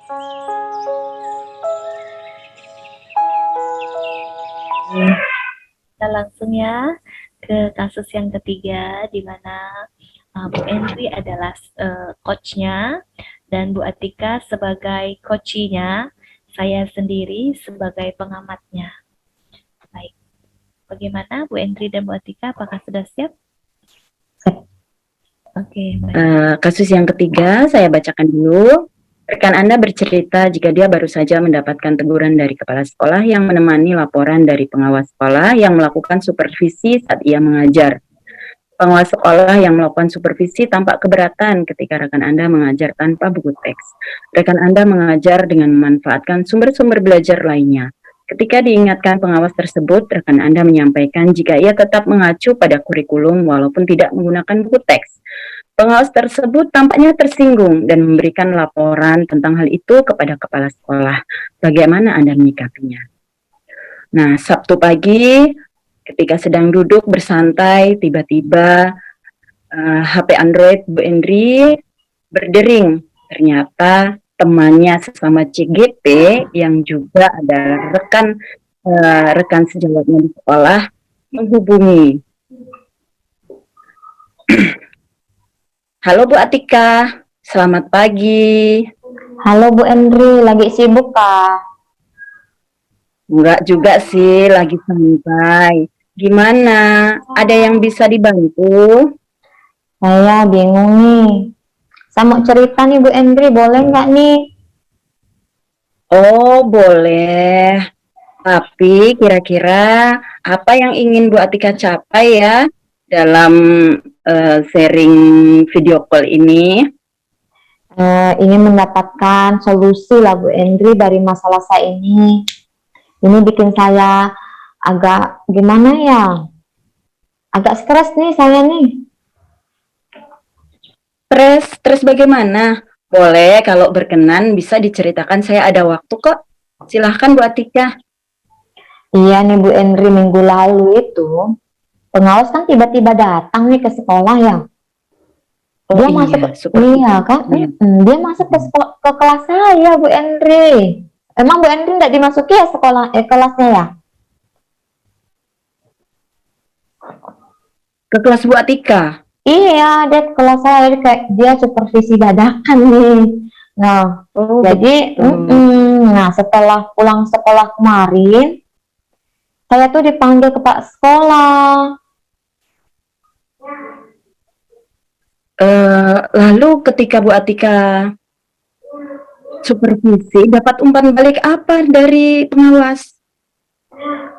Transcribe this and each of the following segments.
Kita langsung ya ke kasus yang ketiga, di mana Bu Endri adalah coachnya dan Bu Atika sebagai coachinya, saya sendiri sebagai pengamatnya. Baik, bagaimana Bu Endri dan Bu Atika? Apakah sudah siap? Oke, baik. Kasus yang ketiga saya bacakan dulu. Rekan Anda bercerita jika dia baru saja mendapatkan teguran dari kepala sekolah yang menemani laporan dari pengawas sekolah yang melakukan supervisi saat ia mengajar. Pengawas sekolah yang melakukan supervisi tampak keberatan ketika rekan Anda mengajar tanpa buku teks. Rekan Anda mengajar dengan memanfaatkan sumber-sumber belajar lainnya. Ketika diingatkan pengawas tersebut, rekan Anda menyampaikan jika ia tetap mengacu pada kurikulum walaupun tidak menggunakan buku teks. Pengawas tersebut tampaknya tersinggung dan memberikan laporan tentang hal itu kepada kepala sekolah. Bagaimana Anda menyikapinya? Nah, Sabtu pagi ketika sedang duduk bersantai, tiba-tiba HP Android Bu Endri berdering. Ternyata temannya sesama CGP yang juga adalah rekan sejawatnya di sekolah menghubungi. Halo Bu Atika, selamat pagi. Halo Bu Endri, lagi sibuk Kak? Enggak juga sih, lagi santai. Gimana? Ada yang bisa dibantu? Saya bingung nih. Saya mau cerita nih Bu Endri, boleh nggak nih? Oh, boleh. Tapi kira-kira apa yang ingin Bu Atika capai ya dalam sharing video call ini? Ingin mendapatkan solusi lah Bu Endri dari masalah saya ini. Ini bikin saya agak gimana ya? Agak stres nih saya nih. Stres bagaimana? Boleh, kalau berkenan bisa diceritakan, saya ada waktu kok. Silahkan Bu Atika. Iya nih Bu Endri, minggu lalu itu pengawas kan tiba-tiba datang nih ke sekolah ya. Dia iya, masuk kan? Dia masuk ke kelas saya Bu Endri. Emang Bu Endri tidak dimasuki ya kelasnya ya? Ke kelas Bu Atika? Iya, dia kelas saya kayak dia supervisi dadakan nih. Nah, jadi nah setelah pulang sekolah kemarin, saya tuh dipanggil ke Pak sekolah. Lalu ketika Bu Atika supervisi, dapat umpan balik apa dari pengawas?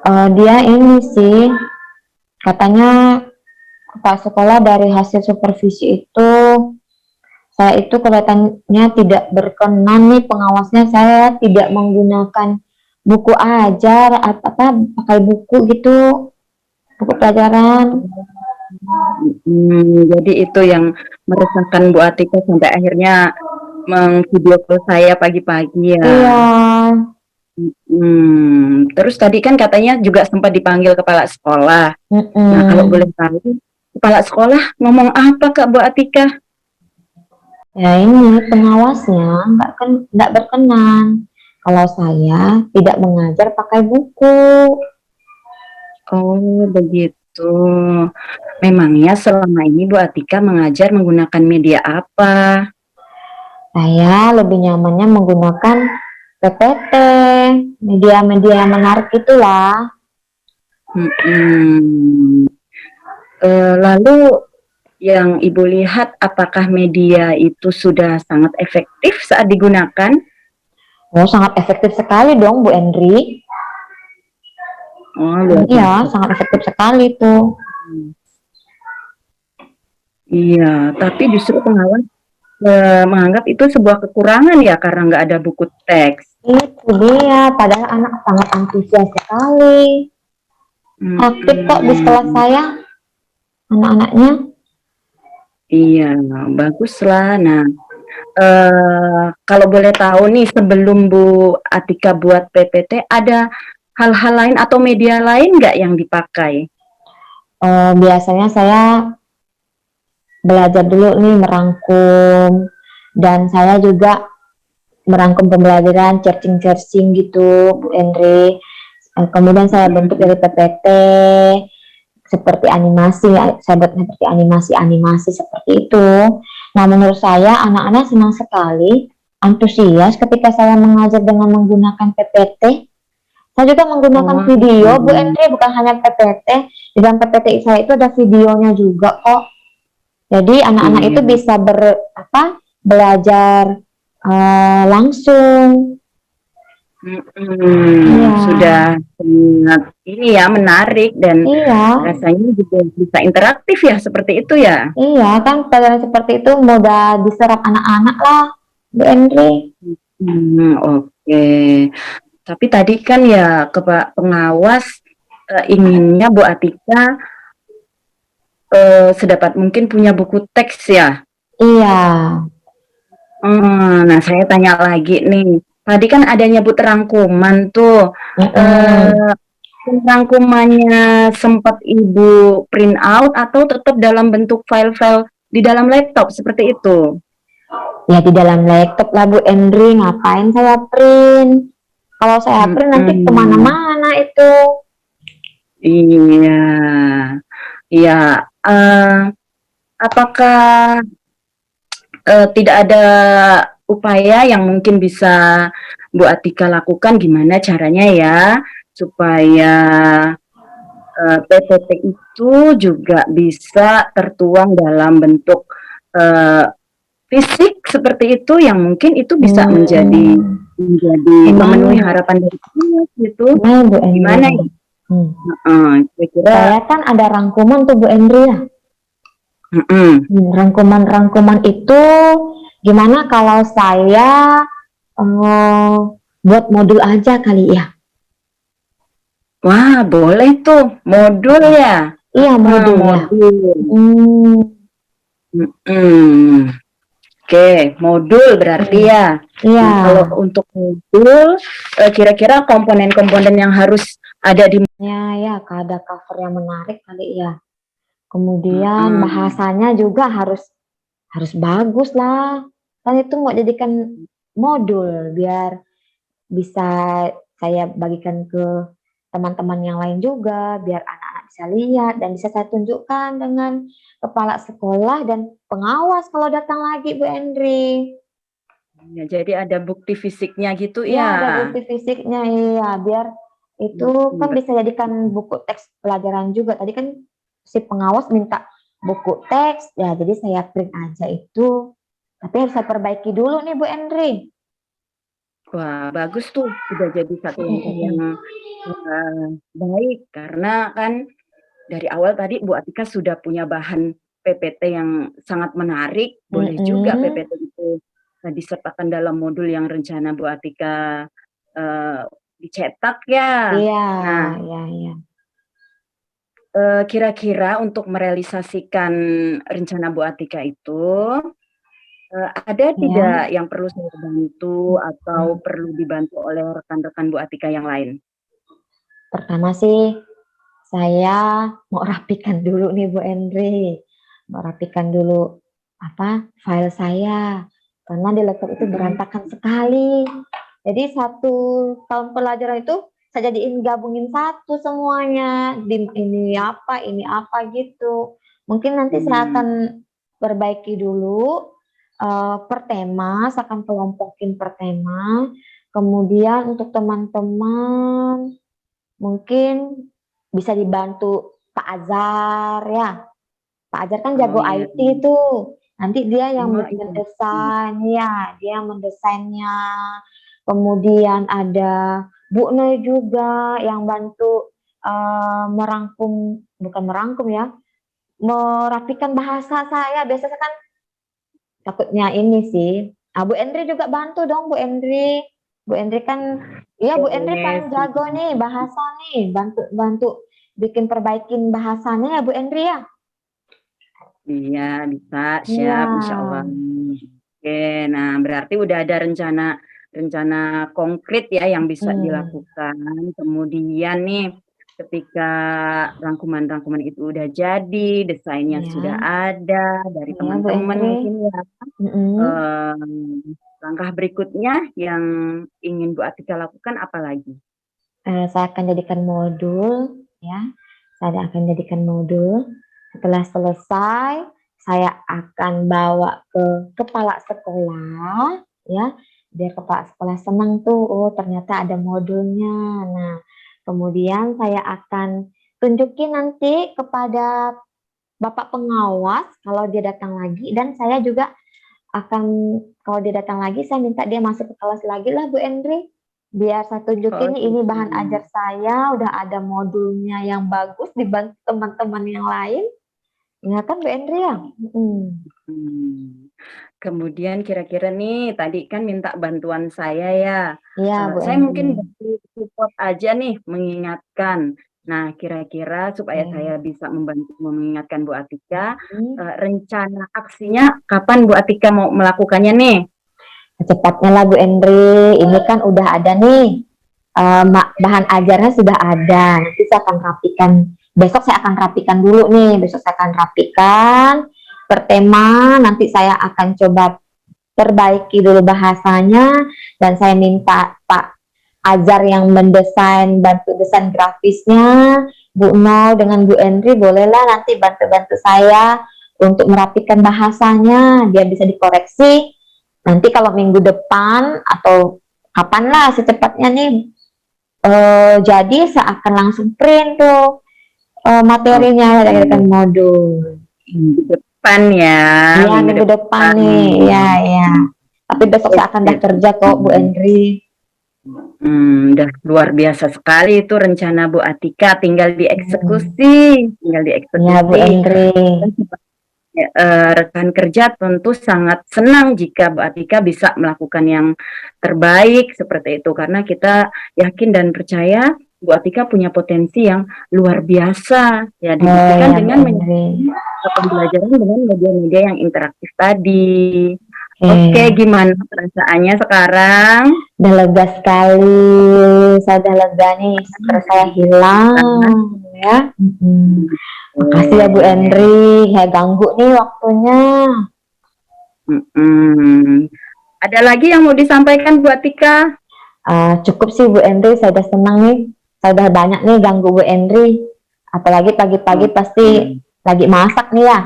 Dia ini sih, katanya Pak sekolah dari hasil supervisi itu, saya itu kelihatannya tidak berkenan nih pengawasnya, saya tidak menggunakan buku ajar, pakai buku gitu, buku pelajaran. Jadi itu yang meresahkan Bu Atika sampai akhirnya mengvideo call saya pagi-pagi ya. Iya. Terus tadi kan katanya juga sempat dipanggil kepala sekolah. Nah, kalau boleh tahu, kepala sekolah ngomong apa Kak Bu Atika? Ya ini pengawasnya nggak berkenan kalau saya tidak mengajar pakai buku. Oh, begitu. Memangnya selama ini Bu Atika mengajar menggunakan media apa? Saya lebih nyamannya menggunakan PPT, media-media menarik itulah. Lalu yang Ibu lihat, apakah media itu sudah sangat efektif saat digunakan? Oh, sangat efektif sekali dong Bu Endri. Oh, iya, sangat efektif sekali tuh. Iya, tapi justru pengawas menganggap itu sebuah kekurangan ya karena nggak ada buku teks. Itu dia, padahal anak sangat antusias sekali. Aktif kok di sekolah saya, anak-anaknya. Iya, baguslah. Nah, kalau boleh tahu nih, sebelum Bu Atika buat PPT, ada hal-hal lain atau media lain nggak yang dipakai? Biasanya saya belajar dulu nih merangkum, dan saya juga merangkum pembelajaran, searching gitu, Bu Henry. Kemudian saya bentuk dari PPT seperti animasi, saya buat seperti animasi seperti itu. Nah, menurut saya anak-anak senang sekali, antusias ketika saya mengajar dengan menggunakan PPT. Saya juga menggunakan video, Bu Henry, bukan hanya PPT. Di dalam PPT saya itu ada videonya juga kok. Jadi anak-anak itu bisa belajar langsung. Sudah sangat ini ya, menarik dan rasanya juga bisa interaktif ya, seperti itu ya. Iya, kan pelajaran seperti itu mudah diserap anak-anak lah, Bu Henry. Oke. Tapi tadi kan ya pengawas inginnya Bu Atika sedapat mungkin punya buku teks ya. Iya. Nah, saya tanya lagi nih. Tadi kan ada nyebut rangkuman tuh. Rangkumannya sempat Ibu print out atau tetap dalam bentuk file-file di dalam laptop seperti itu? Ya di dalam laptop lah Bu Henry, ngapain saya print? Kalau saya print nanti kemana-mana itu. Iya, iya. Apakah tidak ada upaya yang mungkin bisa Bu Atika lakukan, gimana caranya ya supaya PPT itu juga bisa tertuang dalam bentuk fisik seperti itu, yang mungkin itu bisa menjadi memenuhi harapan dari kelas gitu. Gimana ya? Kira-kira saya kan ada rangkuman tuh Bu Henry ya. Rangkuman itu gimana kalau saya buat modul aja kali ya? Wah, boleh tuh, modul ya? Iya, modul ya. Oke, modul berarti ya. Iya. Nah, kalau untuk modul, kira-kira komponen-komponen yang harus ada di ya, ada cover yang menarik kali ya. Kemudian bahasanya juga harus bagus lah. Kan itu mau jadikan modul biar bisa saya bagikan ke teman-teman yang lain juga, biar anak-anak bisa lihat dan bisa saya tunjukkan dengan kepala sekolah dan pengawas kalau datang lagi Bu Henry. Ya, jadi ada bukti fisiknya gitu ya? Ya, ada bukti fisiknya, iya, biar itu kan bisa jadikan buku teks pelajaran juga. Tadi kan si pengawas minta buku teks, ya jadi saya print aja itu. Tapi harus saya perbaiki dulu nih Bu Henry. Wah, bagus tuh, sudah jadi satu langkah yang baik, karena kan dari awal tadi Bu Atika sudah punya bahan PPT yang sangat menarik. Boleh juga PPT itu disertakan dalam modul yang rencana Bu Atika dicetak ya. Iya, Nah, iya. Kira-kira untuk merealisasikan rencana Bu Atika itu ada tidak yang perlu saya bantu atau perlu dibantu oleh rekan-rekan Bu Atika yang lain? Pertama sih saya mau rapikan dulu nih Bu Henry. Mau rapikan dulu file saya. Karena di laptop itu berantakan sekali. Jadi 1 tahun pelajaran itu saya jadiin gabungin satu semuanya. Ini apa gitu. Mungkin nanti saya akan perbaiki dulu per tema, saya akan kelompokin per tema. Kemudian untuk teman-teman mungkin bisa dibantu Pak Azhar ya. Pak Azhar kan jago IT tuh. Nanti dia yang mendesain ya, dia yang mendesainnya. Kemudian ada Bu Noy juga yang bantu merapikan bahasa saya. Biasanya kan takutnya ini sih. Bu Henry juga bantu dong Bu Henry. Bu Henry kan, iya Bu Henry paling jago nih bahasa nih, bantu bikin perbaikin bahasanya ya Bu Henry ya. Iya, bisa, siap, Insya Allah. Oke, nah berarti udah ada rencana konkret ya yang bisa dilakukan. Kemudian nih, ketika rangkuman-rangkuman itu udah jadi, desainnya sudah ada dari teman-teman mungkin ya. langkah berikutnya yang ingin Bu Atika lakukan apa lagi? Saya akan jadikan modul, ya. Saya akan jadikan modul. Setelah selesai, saya akan bawa ke kepala sekolah, ya. Biar kepala sekolah senang tuh, oh ternyata ada modulnya. Nah, kemudian saya akan tunjukin nanti kepada Bapak pengawas kalau dia datang lagi, dan saya juga akan, kalau dia datang lagi, saya minta dia masuk ke kelas lagi lah Bu Endri, biar saya Oh, tunjukin nih, ini bahan gitu. ajar saya udah ada modulnya yang bagus dibantu teman-teman yang lain, ya kan Bu Endri ya. Hmm. Kemudian kira-kira nih tadi kan minta bantuan saya ya. Iya Bu Saya Endri. mungkin bantu support aja nih mengingatkan. Nah, kira-kira supaya saya Oke. bisa membantu mengingatkan Bu Atika, Hmm. rencana aksinya kapan Bu Atika mau melakukannya nih? Secepatnya lah Bu Endri, ini kan udah ada nih, bahan ajarnya sudah ada. Nanti saya akan rapikan. Besok saya akan rapikan dulu nih. Besok saya akan rapikan per tema. Nanti saya akan coba perbaiki dulu bahasanya. Dan saya minta Pak Azhar yang mendesain, bantu desain grafisnya. Bu Nol dengan Bu Endri bolehlah nanti bantu-bantu saya untuk merapikan bahasanya. Biar bisa dikoreksi. Nanti kalau minggu depan atau kapan lah secepatnya nih, jadi saya akan langsung print tuh materinya dari Oke, modul. minggu depan ya, Iya minggu minggu depan depan. nih, ya ya. Tapi besok saya akan Oke. dah kerja kok Bu Endri. Udah luar biasa sekali itu rencana Bu Atika, tinggal Hmm. dieksekusi, tinggal Ya Bu dieksekusi. Endri. Rekan kerja tentu sangat senang jika Bu Atika bisa melakukan yang terbaik seperti itu, karena kita yakin dan percaya Bu Atika punya potensi yang luar biasa, ya Oh dibuktikan ya Bu dengan Endri. pembelajaran dengan media-media yang interaktif tadi. Oke, Oke. gimana perasaannya sekarang? Udah lega sekali. Saya udah lega nih. Stres saya hilang. Ya. Makasih ya Bu Endri. Saya ganggu nih waktunya. Mm-mm. Ada lagi yang mau disampaikan Bu Atika? Cukup sih Bu Endri. Saya udah senang nih. Saya udah banyak nih ganggu Bu Endri. Apalagi pagi-pagi pasti Oke. lagi masak nih ya.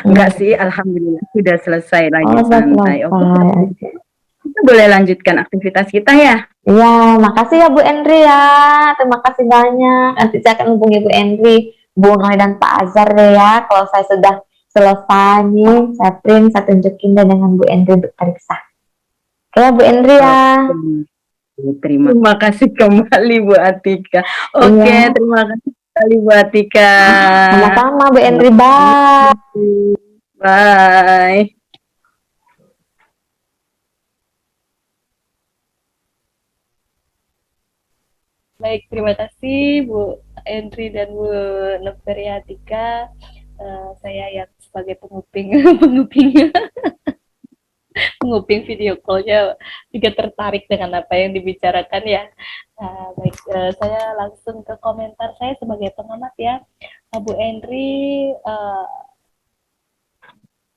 Enggak sih, alhamdulillah sudah selesai lagi Oh, udah santai. Oke, selesai. kita boleh lanjutkan aktivitas kita ya. Iya, makasih ya Bu Endri ya. Terima kasih banyak. Nanti saya akan hubungi Bu Endri, Bu Noy dan Pak Azhar deh ya. Kalau saya sudah selesai nih, saya print, saya tunjukin deh dengan Bu Endri untuk periksa. Oke ya Bu Endri ya. Oke. Terima kasih kembali Bu Atika. Oke, Iya, terima kasih kembali Bu Atika. sama-sama Bu Endri. Bye. Bye. Baik, terima kasih Bu Endri dan Bu Noveriatika. Saya yang sebagai penguping penguping menguping video call-nya juga tertarik dengan apa yang dibicarakan ya. Baik, saya langsung ke komentar saya sebagai pengamat ya. Bu Endri,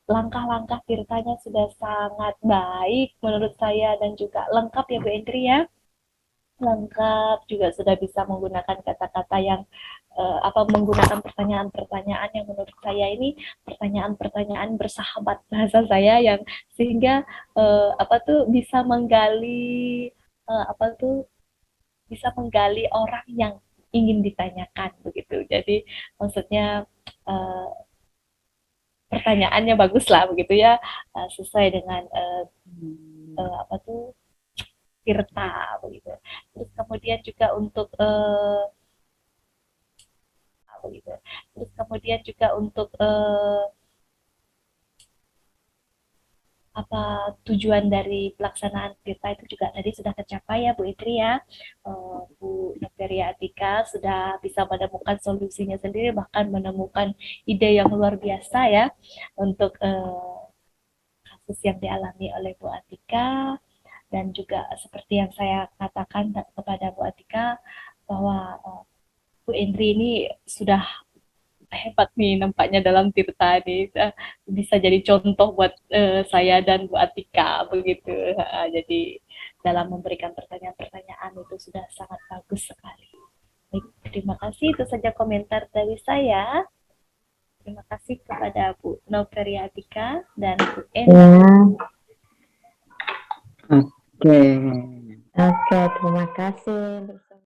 langkah-langkah Tirtanya sudah sangat baik menurut saya dan juga lengkap ya Bu Endri ya. Lengkap juga sudah bisa menggunakan kata-kata yang menggunakan pertanyaan-pertanyaan yang menurut saya ini pertanyaan-pertanyaan bersahabat bahasa saya yang sehingga bisa menggali bisa menggali orang yang ingin ditanyakan begitu. Jadi maksudnya uh, pertanyaannya bagus lah begitu ya, sesuai dengan apa tuh Tirta begitu. Terus kemudian juga untuk begitu. Terus kemudian juga untuk apa tujuan dari pelaksanaan Tirta itu juga tadi sudah tercapai ya Bu Itri ya. Bu Nokteria Atika sudah bisa menemukan solusinya sendiri, bahkan menemukan ide yang luar biasa ya untuk kasus yang dialami oleh Bu Atika. Dan juga seperti yang saya katakan kepada Bu Atika bahwa Bu Indri ini sudah hebat nih nampaknya dalam Tirta nih. Bisa jadi contoh buat saya dan Bu Atika begitu. Jadi dalam memberikan pertanyaan-pertanyaan itu sudah sangat bagus sekali. Baik, terima kasih. Itu saja komentar dari saya. Terima kasih kepada Bu Noveria Atika dan Bu Eni. Ya, Oke. oke, terima kasih.